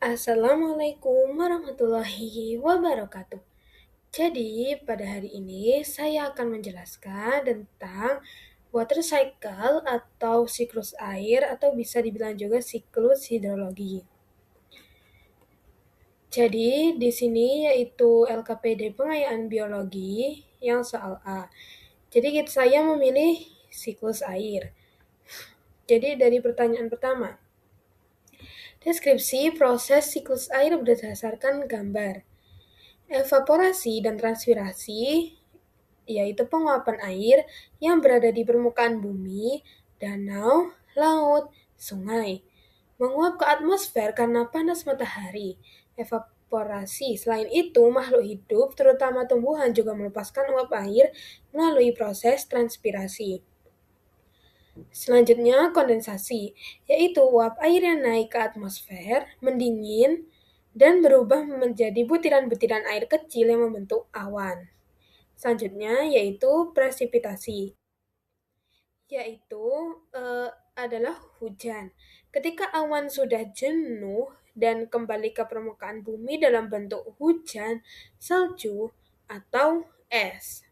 Assalamualaikum warahmatullahi wabarakatuh. Jadi, pada hari ini saya akan menjelaskan tentang water cycle atau siklus air atau bisa dibilang juga siklus hidrologi. Jadi, di sini yaitu LKPD Pengayaan Biologi yang soal A. Jadi, saya memilih siklus air. Jadi, dari pertanyaan pertama. Deskripsi proses siklus air berdasarkan gambar. Evaporasi dan transpirasi, yaitu penguapan air yang berada di permukaan bumi, danau, laut, sungai, menguap ke atmosfer karena panas matahari. Evaporasi. Selain itu, makhluk hidup, terutama tumbuhan, juga melepaskan uap air melalui proses transpirasi. Selanjutnya, kondensasi, yaitu uap air yang naik ke atmosfer, mendingin, dan berubah menjadi butiran-butiran air kecil yang membentuk awan. Selanjutnya, yaitu presipitasi, yaitu adalah hujan. Ketika awan sudah jenuh dan kembali ke permukaan bumi dalam bentuk hujan, salju, atau es.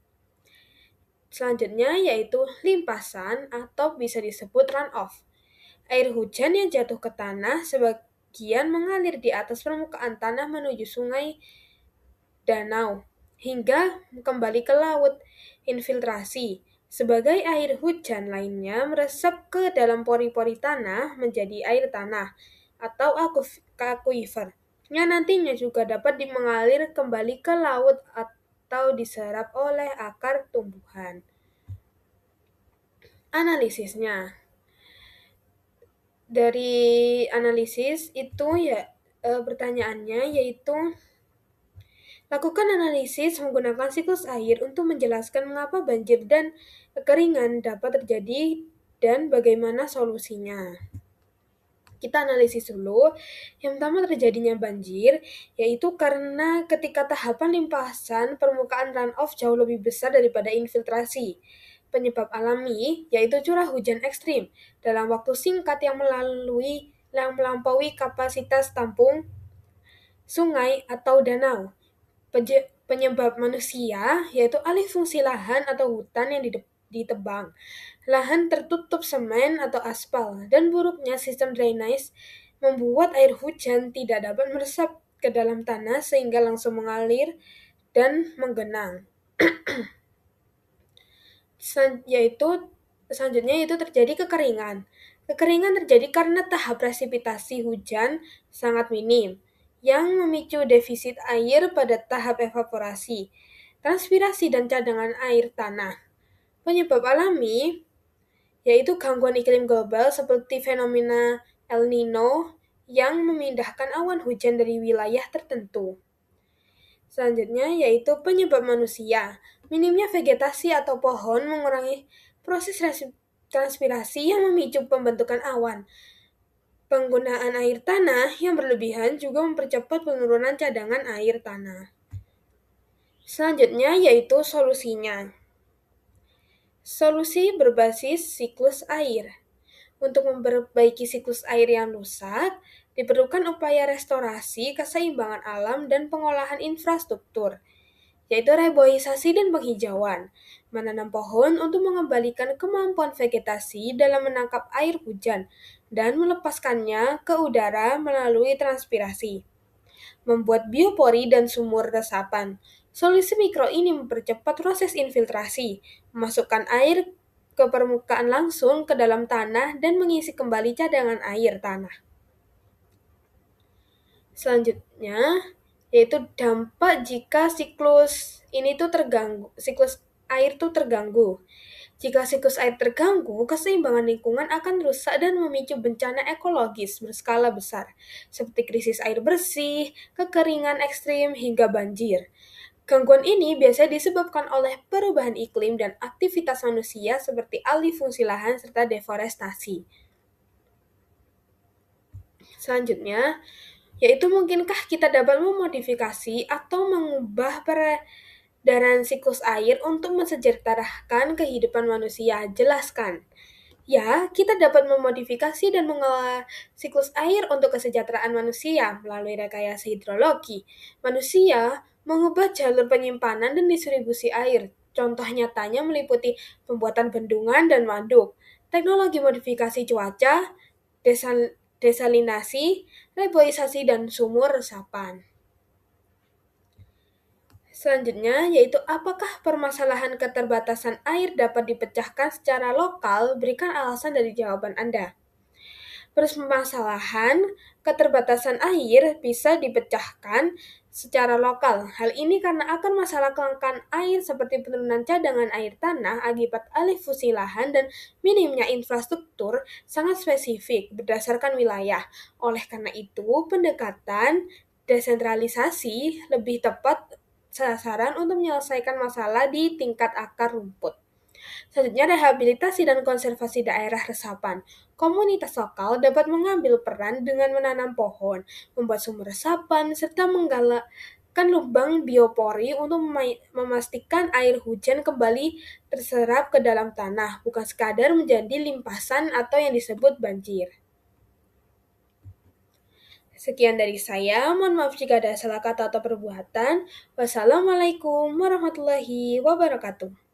Selanjutnya yaitu limpasan atau bisa disebut runoff. Air hujan yang jatuh ke tanah sebagian mengalir di atas permukaan tanah menuju sungai, danau, hingga kembali ke laut. Infiltrasi. Sebagai air hujan lainnya meresap ke dalam pori-pori tanah menjadi air tanah atau akuifer, yang nantinya juga dapat mengalir kembali ke laut atau diserap oleh akar tumbuhan. Analisisnya. Dari analisis itu pertanyaannya yaitu lakukan analisis menggunakan siklus air untuk menjelaskan mengapa banjir dan kekeringan dapat terjadi dan bagaimana solusinya. Kita analisis dulu. Yang pertama, terjadinya banjir, yaitu karena ketika tahapan limpasan permukaan runoff jauh lebih besar daripada infiltrasi. Penyebab alami, yaitu curah hujan ekstrim dalam waktu singkat yang melampaui kapasitas tampung sungai atau danau. Penyebab manusia, yaitu alih fungsi lahan atau hutan yang ditebang, lahan tertutup semen atau aspal, dan buruknya sistem drainase membuat air hujan tidak dapat meresap ke dalam tanah sehingga langsung mengalir dan menggenang. Selanjutnya itu terjadi kekeringan. Kekeringan terjadi karena tahap presipitasi hujan sangat minim, yang memicu defisit air pada tahap evaporasi, transpirasi, dan cadangan air tanah. Penyebab alami yaitu gangguan iklim global seperti fenomena El Nino yang memindahkan awan hujan dari wilayah tertentu. Selanjutnya yaitu penyebab manusia. Minimnya vegetasi atau pohon mengurangi proses transpirasi yang memicu pembentukan awan. Penggunaan air tanah yang berlebihan juga mempercepat penurunan cadangan air tanah. Selanjutnya yaitu solusinya. Solusi berbasis siklus air. Untuk memperbaiki siklus air yang rusak, diperlukan upaya restorasi keseimbangan alam dan pengolahan infrastruktur, yaitu reboisasi dan penghijauan, menanam pohon untuk mengembalikan kemampuan vegetasi dalam menangkap air hujan dan melepaskannya ke udara melalui transpirasi, membuat biopori dan sumur resapan. Solusi mikro ini mempercepat proses infiltrasi, memasukkan air ke permukaan langsung ke dalam tanah dan mengisi kembali cadangan air tanah. Selanjutnya, yaitu dampak jika siklus air terganggu. Jika siklus air terganggu, keseimbangan lingkungan akan rusak dan memicu bencana ekologis berskala besar, seperti krisis air bersih, kekeringan ekstrim, hingga banjir. Gangguan ini biasanya disebabkan oleh perubahan iklim dan aktivitas manusia seperti alih fungsi lahan serta deforestasi. Selanjutnya, yaitu mungkinkah kita dapat memodifikasi atau mengubah peredaran siklus air untuk mensejahterakan kehidupan manusia? Jelaskan. Ya, kita dapat memodifikasi dan mengelola siklus air untuk kesejahteraan manusia melalui rekayasa hidrologi. Manusia mengubah jalur penyimpanan dan distribusi air. Contoh nyatanya meliputi pembuatan bendungan dan waduk, teknologi modifikasi cuaca, desalinasi, reboisasi, dan sumur resapan. Selanjutnya, yaitu apakah permasalahan keterbatasan air dapat dipecahkan secara lokal? Berikan alasan dari jawaban Anda. Permasalahan keterbatasan air bisa dipecahkan secara lokal. Hal ini karena akan masalah kelangkaan air seperti penurunan cadangan air tanah akibat alih fungsi lahan dan minimnya infrastruktur sangat spesifik berdasarkan wilayah. Oleh karena itu, pendekatan desentralisasi lebih tepat sasaran untuk menyelesaikan masalah di tingkat akar rumput. Selanjutnya, rehabilitasi dan konservasi daerah resapan. Komunitas lokal dapat mengambil peran dengan menanam pohon, membuat sumur resapan, serta menggalakkan lubang biopori untuk memastikan air hujan kembali terserap ke dalam tanah, bukan sekadar menjadi limpasan atau yang disebut banjir. Sekian dari saya, mohon maaf jika ada salah kata atau perbuatan. Wassalamualaikum warahmatullahi wabarakatuh.